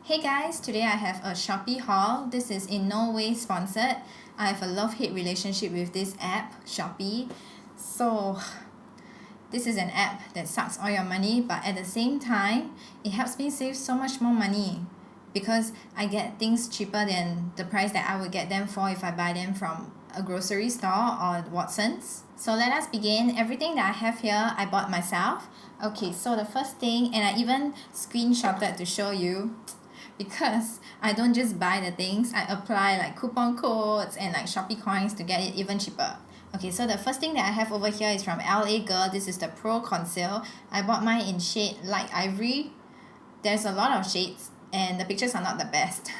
Hey guys, today I have a Shopee haul. This is in no way sponsored. I have a love-hate relationship with this app, Shopee. So, this is an app that sucks all your money, but at the same time, it helps me save so much more money because I get things cheaper than the price that I would get them for if I buy them from a grocery store or Watson's. So let us begin. Everything that I have here, I bought myself. Okay, so the first thing, and I even screenshotted to show you, because I don't just buy the things, I apply like coupon codes and like Shopee coins to get it even cheaper. Okay, so the first thing that I have over here is from LA Girl. This is the Pro Conceal. I bought mine in shade Light Ivory. There's a lot of shades and the pictures are not the best.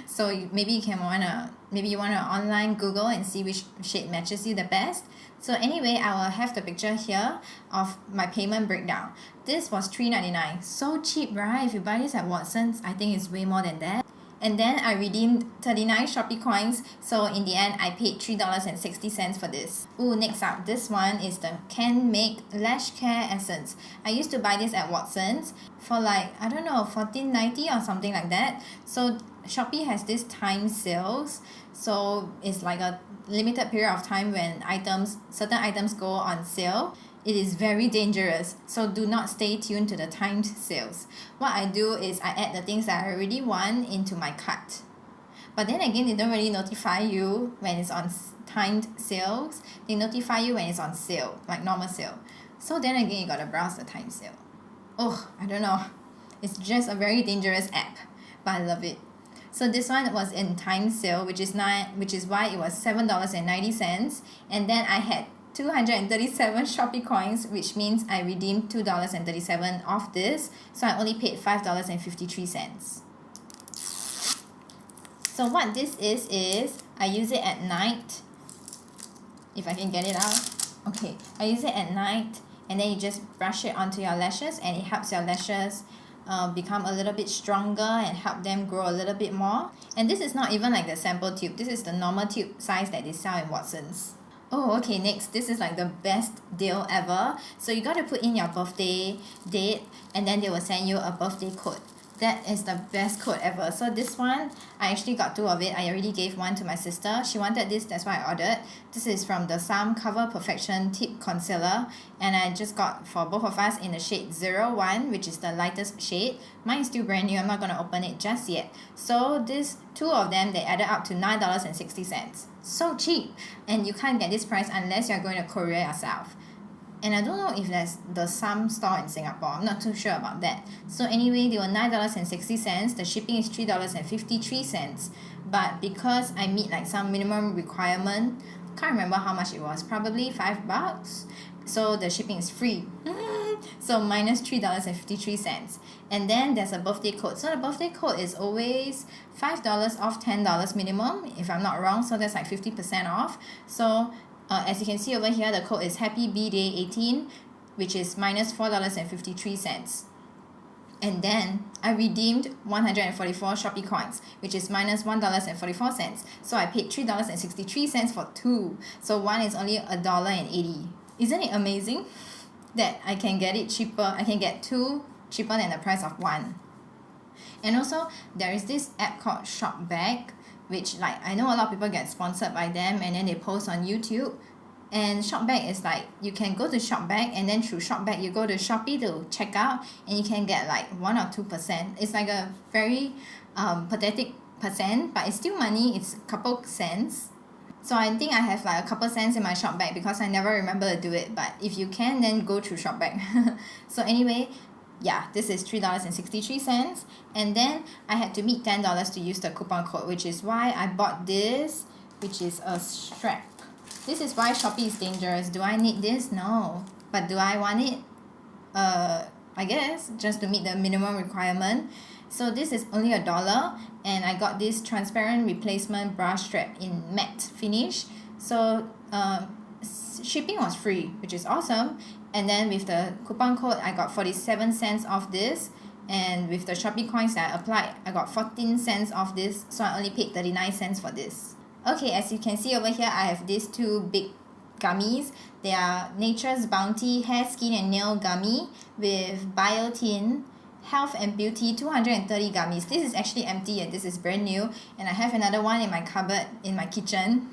So maybe you wanna online Google and see which shade matches you the best. So anyway, I will have the picture here of my payment breakdown. This was $3.99. So cheap, right? If you buy this at Watson's, I think it's way more than that. And then I redeemed 39 Shopee coins. So in the end, I paid $3.60 for this. Ooh, next up, this one is the Canmake Lash Care Essence. I used to buy this at Watson's for like, I don't know, $14.90 or something like that. So Shopee has this time sales. So it's like a limited period of time when certain items go on sale. It is very dangerous, so do not stay tuned to the timed sales. What I do is I add the things that I already want into my cart. But then again, they don't really notify you when it's on timed sales. They notify you when it's on sale, like normal sale. So then again, you gotta browse the time sale. Oh, I don't know. It's just a very dangerous app, but I love it. So this one was in time sale, which is why it was $7.90, and then I had 237 Shopee coins, which means I redeemed $2.37 off this, so I only paid $5.53. So what this is I use it at night, if I can get it out. Okay, I use it at night, and then you just brush it onto your lashes, and it helps your lashes become a little bit stronger and help them grow a little bit more. And this is not even like the sample tube, this is the normal tube size that they sell in Watson's. Oh, okay, next, this is like the best deal ever. So you got to put in your birthday date, and then they will send you a birthday code. That is the best code ever. So this one, I actually got 2 of it. I already gave one to my sister. She wanted this, that's why I ordered. This is from the saem Cover Perfection Tip Concealer, and I just got for both of us in the shade 01, which is the lightest shade. Mine is still brand new. I'm not going to open it just yet. So these 2 of them, they added up to $9.60. So cheap, and you can't get this price unless you're going to Korea yourself. And I don't know if there's the saem store in Singapore. I'm not too sure about that. So anyway, they were $9.60. The shipping is $3.53. But because I meet like some minimum requirement, can't remember how much it was, probably $5. So the shipping is free. So minus $3.53. And then there's a birthday code. So the birthday code is always $5 off $10 minimum, if I'm not wrong. So that's like 50% off. So as you can see over here, the code is Happy B-Day 18, which is minus $4.53. And then I redeemed 144 Shopee coins, which is minus $1.44. So I paid $3.63 for 2. So one is only $1.80. Isn't it amazing that I can get it cheaper? I can get 2 cheaper than the price of 1. And also, there is this app called Shopback, which like I know a lot of people get sponsored by them, and then they post on YouTube. And Shopback is like, you can go to Shopback, and then through Shopback you go to Shopee to check out, and you can get like 1 or 2%. It's like a very pathetic percent, but it's still money. It's a couple cents. So I think I have like a couple cents in my Shopback because I never remember to do it. But if you can, then go through Shopback. So anyway, yeah, this is $3.63. And then I had to meet $10 to use the coupon code, which is why I bought this, which is a strap. This is why Shopee is dangerous. Do I need this? No. But do I want it? I guess, just to meet the minimum requirement. So this is only $1, and I got this transparent replacement bra strap in matte finish. So shipping was free, which is awesome. And then with the coupon code, I got 47 cents off this. And with the Shopee coins that I applied, I got 14 cents off this. So I only paid 39 cents for this. Okay, as you can see over here, I have these 2 big gummies. They are Nature's Bounty Hair, Skin and Nail Gummy with biotin Health and Beauty 230 gummies. This is actually empty and this is brand new, and I have another one in my cupboard in my kitchen.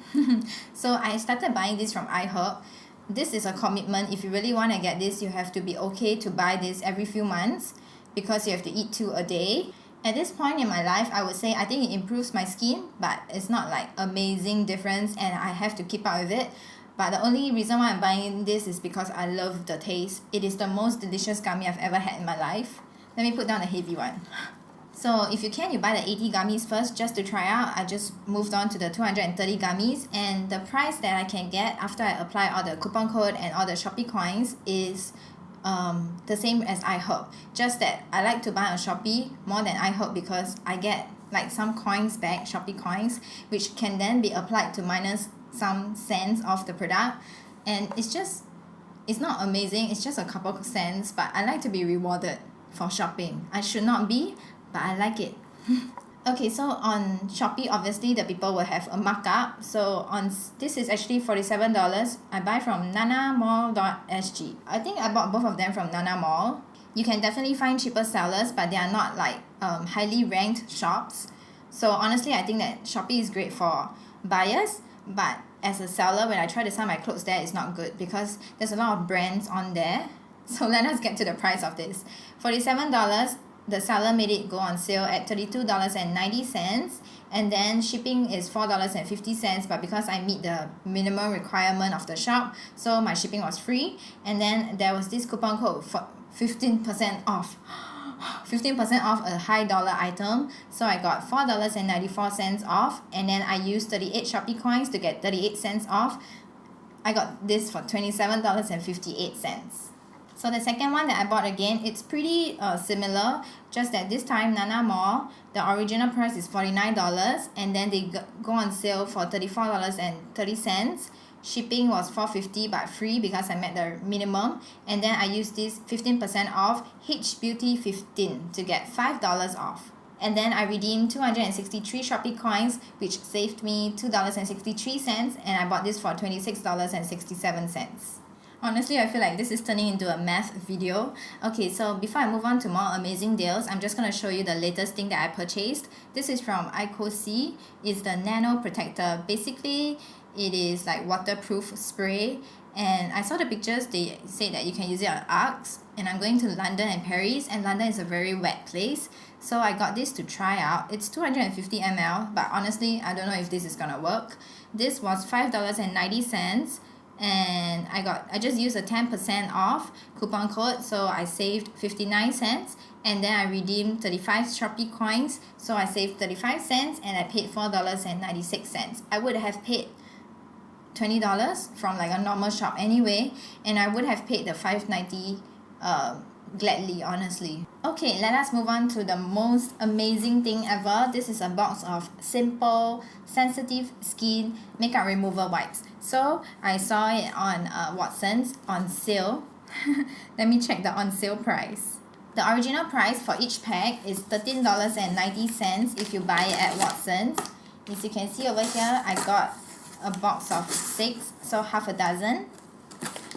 So I started buying this from iHerb. This is a commitment. If you really want to get this, you have to be okay to buy this every few months because you have to eat 2 a day. At this point in my life, I would say I think it improves my skin, but it's not like amazing difference and I have to keep up with it. But the only reason why I'm buying this is because I love the taste. It is the most delicious gummy I've ever had in my life. Let me put down the heavy one. So if you can, you buy the 80 gummies first just to try out. I just moved on to the 230 gummies, and the price that I can get after I apply all the coupon code and all the Shopee coins is the same as iHerb. Just that I like to buy on Shopee more than iHerb because I get like some coins back, Shopee coins, which can then be applied to minus some cents off the product. And it's not amazing, it's just a couple of cents, but I like to be rewarded for shopping. I should not be, but I like it. Okay, so on Shopee, obviously the people will have a markup. So this is actually $47. I buy from nanamall.sg. I think I bought both of them from Nana Mall. You can definitely find cheaper sellers, but they are not like highly ranked shops. So honestly, I think that Shopee is great for buyers, but as a seller, when I try to sell my clothes there, it's not good because there's a lot of brands on there. So let us get to the price of this. $47, the seller made it go on sale at $32.90, and then shipping is $4.50, but because I meet the minimum requirement of the shop, so my shipping was free. And then there was this coupon code for 15% off. 15% off a high dollar item, so I got $4.94 off, and then I used 38 Shopee coins to get 38 cents off. I got this for $27.58. So the second one that I bought again, it's pretty similar, just that this time Nana Mall, the original price is $49, and then they go on sale for $34.30. Shipping was $4.50 but free because I met the minimum, and then I used this 15% off H Beauty 15 to get $5 off. And then I redeemed 263 Shopee coins, which saved me $2.63, and I bought this for $26.67. Honestly, I feel like this is turning into a math video. Okay, so before I move on to more amazing deals, I'm just going to show you the latest thing that I purchased. This is from Eykosi. It's the Nano Protector. Basically, it is like waterproof spray, and I saw the pictures. They say that you can use it on Arcs, and I'm going to London and Paris, and London is a very wet place, so I got this to try out. It's 250 ml, but honestly I don't know if this is gonna work. This was $5.90, and I just used a 10% off coupon code, so I saved 59 cents, and then I redeemed 35 Shopee coins, so I saved 35 cents, and I paid $4.96. I would have paid $20 from like a normal shop anyway, and I would have paid the $5.90 gladly, honestly. Okay, let us move on to the most amazing thing ever. This is a box of simple sensitive skin makeup remover wipes. So I saw it on Watsons on sale. Let me check the on sale price. The original price for each pack is $13.90 if you buy it at Watsons. As you can see over here, I got a box of 6, so half a dozen,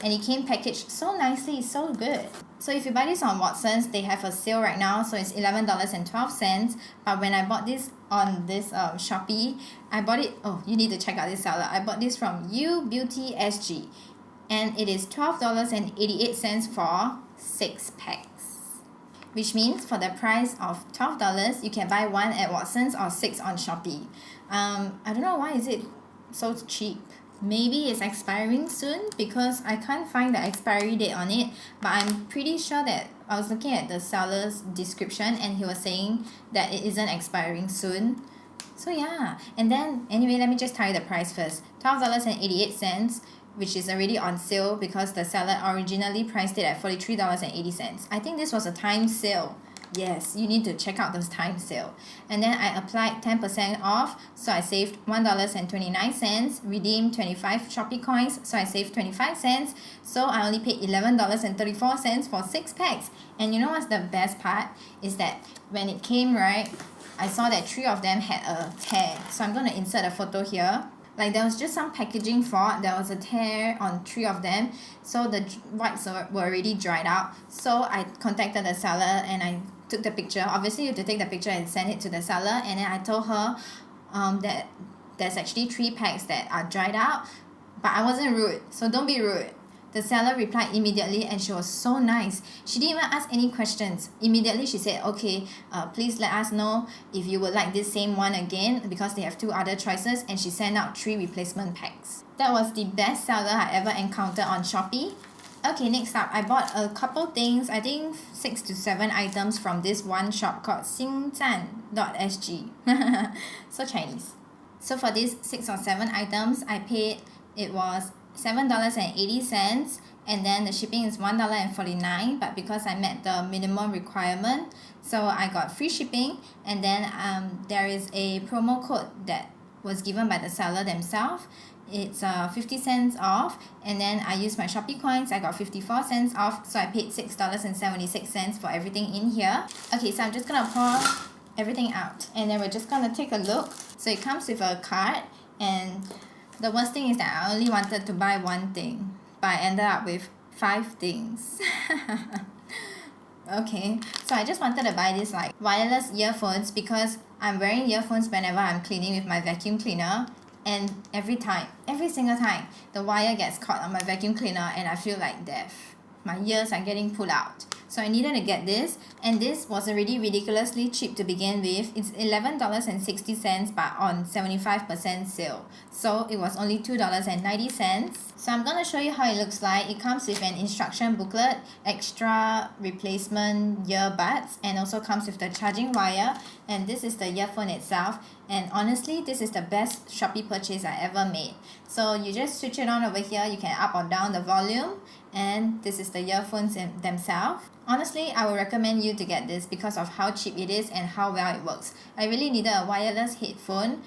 and it came packaged so nicely, so good. So if you buy this on Watsons, they have a sale right now, so it's $11.12. But when I bought this on this Shopee, I bought it, oh, you need to check out this seller. I bought this from Beauty SG, and it is $12.88 for 6 packs, which means for the price of $12, you can buy 1 at Watsons or 6 on Shopee. I don't know why is it so cheap. Maybe it's expiring soon because I can't find the expiry date on it, but I'm pretty sure that I was looking at the seller's description and he was saying that it isn't expiring soon. So yeah, and then anyway, let me just tell you the price first. $12.88, which is already on sale because the seller originally priced it at $43.80. I think this was a time sale. Yes, you need to check out this time sale. And then I applied 10% off, so I saved $1.29, redeemed 25 Shopee coins, so I saved 25 cents, so I only paid $11.34 for 6 packs. And you know what's the best part? Is that when it came, right, I saw that 3 of them had a tear. So I'm going to insert a photo here. Like there was just some packaging fault, there was a tear on 3 of them, so the wipes were already dried out. So I contacted the seller and I took the picture. Obviously you have to take the picture and send it to the seller, and then I told her that there's actually 3 packs that are dried out, but I wasn't rude, so don't be rude. The seller replied immediately and she was so nice. She didn't even ask any questions. Immediately she said, okay, please let us know if you would like this same one again, because they have 2 other choices, and she sent out 3 replacement packs. That was the best seller I ever encountered on Shopee. Okay, next up, I bought a couple things, I think 6 to 7 items from this one shop called xingzan.sg. So Chinese. So for these 6 or 7 items, I paid, it was $7.80, and then the shipping is $1.49, but because I met the minimum requirement, so I got free shipping, and then there is a promo code that was given by the seller themselves. It's 50 cents off, and then I used my Shopee coins. I got 54 cents off, so I paid $6.76 for everything in here. Okay, so I'm just gonna pour everything out, and then we're just gonna take a look. So it comes with a card, and the worst thing is that I only wanted to buy one thing, but I ended up with 5 things. Okay, so I just wanted to buy this like wireless earphones, because I'm wearing earphones whenever I'm cleaning with my vacuum cleaner, and every single time, the wire gets caught on my vacuum cleaner and I feel like death. My ears are getting pulled out. So I needed to get this, and this was already ridiculously cheap to begin with. It's $11.60, but on 75% sale. So it was only $2.90. So I'm going to show you how it looks like. It comes with an instruction booklet, extra replacement earbuds, and also comes with the charging wire. And this is the earphone itself. And honestly, this is the best Shopee purchase I ever made. So you just switch it on over here. You can up or down the volume. And this is the earphones themselves. Honestly, I would recommend you to get this because of how cheap it is and how well it works. I really needed a wireless earphone,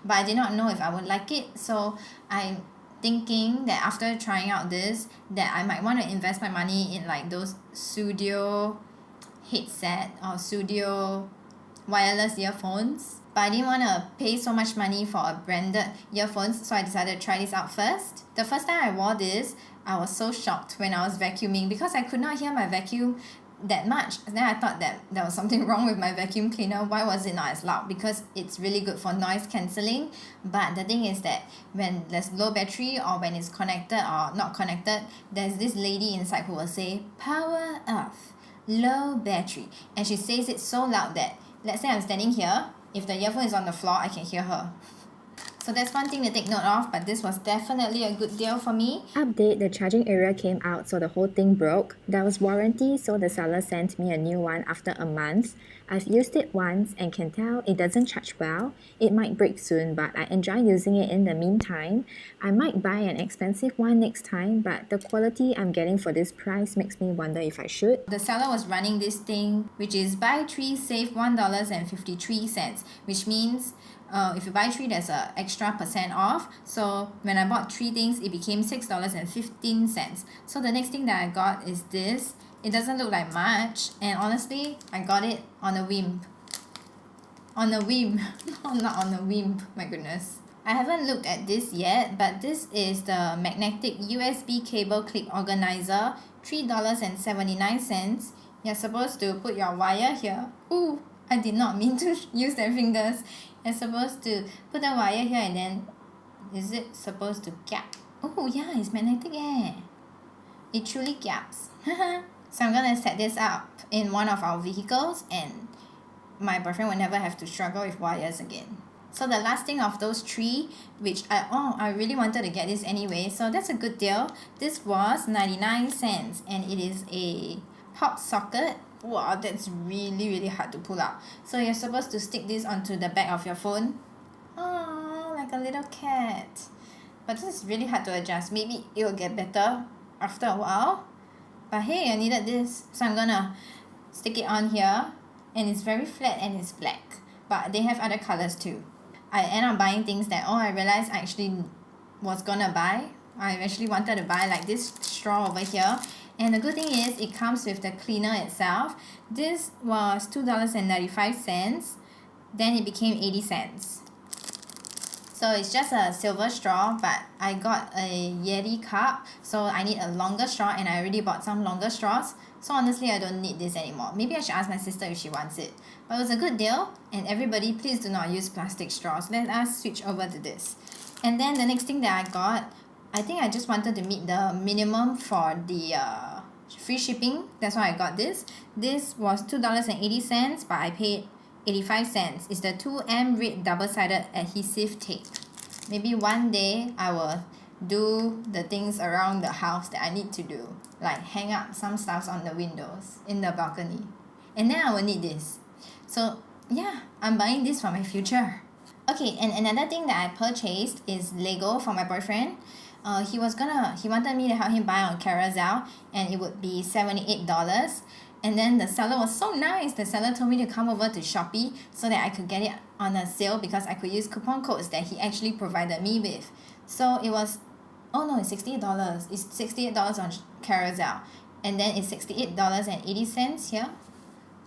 but I did not know if I would like it. So I'm thinking that after trying out this, that I might want to invest my money in like those studio headset or studio wireless earphones. But I didn't want to pay so much money for a branded earphones, so I decided to try this out first. The first time I wore this, I was so shocked when I was vacuuming because I could not hear my vacuum that much. And then I thought that there was something wrong with my vacuum cleaner. Why was it not as loud? Because it's really good for noise cancelling. But the thing is that when there's low battery or when it's connected or not connected, there's this lady inside who will say, power off, low battery. And she says it so loud that, let's say I'm standing here, if the earphone is on the floor, I can hear her. So that's one thing to take note of, but this was definitely a good deal for me. Update, the charging area came out, so the whole thing broke. There was warranty, so the seller sent me a new one after a month. I've used it once and can tell it doesn't charge well. It might break soon, but I enjoy using it in the meantime. I might buy an expensive one next time, but the quality I'm getting for this price makes me wonder if I should. The seller was running this thing, which is buy 3, save $1.53, which means if you buy 3, there's an extra % off. So when I bought 3 things, it became $6.15. So the next thing that I got is this. It doesn't look like much, and honestly, I got it on a whim. On a whim. Not on a whim, my goodness. I haven't looked at this yet, but this is the magnetic USB cable clip organizer, $3.79. You're supposed to put your wire here. Ooh, I did not mean to use their fingers. You're supposed to put the wire here, and then is it supposed to gap? Oh yeah, it's magnetic It truly gaps. So I'm gonna set this up in one of our vehicles, and my boyfriend will never have to struggle with wires again. So the last thing of those 3, which I really wanted to get this anyway, so that's a good deal. This was 99 cents, and it is a pop socket. Wow, that's really hard to pull out. So you're supposed to stick this onto the back of your phone. Oh, like a little cat. But this is really hard to adjust. Maybe it will get better after a while. But hey, I needed this. So I'm gonna stick it on here. And it's very flat and it's black. But they have other colors too. I end up buying things that, I realized I actually was gonna buy. I actually wanted to buy like this straw over here. And the good thing is it comes with the cleaner itself. This was $2.95. Then it became 80 cents. So So it's just a silver straw, but I got a Yeti cup, so I need a longer straw, and I already bought some longer straws. So honestly, I don't need this anymore. Maybe I should ask my sister if she wants it. But it was a good deal, and everybody, please do not use plastic straws. Let us switch over to this. And then the next thing that I got, I think I just wanted to meet the minimum for the free shipping. That's why I got this. This was $2.80, but I paid 85 cents. It's the 2M red double-sided adhesive tape. Maybe one day I will do the things around the house that I need to do, like hang up some stuff on the windows in the balcony, and then I will need this. So yeah, I'm buying this for my future. Okay, and another thing that I purchased is Lego for my boyfriend. He wanted me to help him buy on Carousel, and it would be $78. And then the seller was so nice. The seller told me to come over to Shopee so that I could get it on a sale because I could use coupon codes that he actually provided me with. So it was, oh no, it's $68. It's $68 on Carousel. And then it's $68.80 here.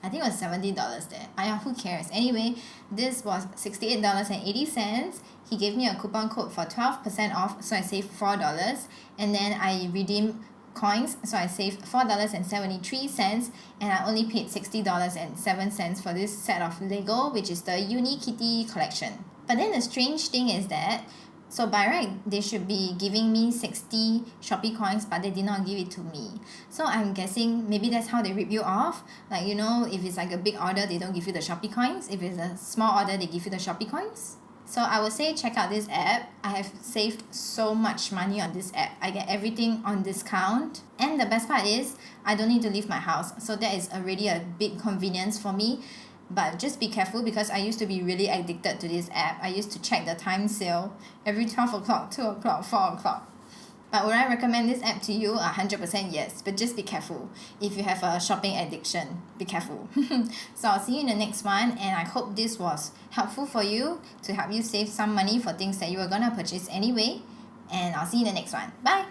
I think it was $70 there. Who cares? Anyway, this was $68.80. He gave me a coupon code for 12% off, so I saved $4. And then I redeemed coins, so I saved $4.73, and I only paid $60.07 for this set of Lego, which is the Uni Kitty collection. But then the strange thing is that, so by right, they should be giving me 60 Shopee coins, but they did not give it to me. So I'm guessing maybe that's how they rip you off. Like, you know, if it's like a big order, they don't give you the Shopee coins. If it's a small order, they give you the Shopee coins. So I would say check out this app. I have saved so much money on this app. I get everything on discount. And the best part is, I don't need to leave my house. So that is already a big convenience for me. But just be careful, because I used to be really addicted to this app. I used to check the time sale every 12 o'clock, 2 o'clock, 4 o'clock. But would I recommend this app to you? 100% yes. But just be careful. If you have a shopping addiction, be careful. So I'll see you in the next one. And I hope this was helpful for you to help you save some money for things that you were going to purchase anyway. And I'll see you in the next one. Bye!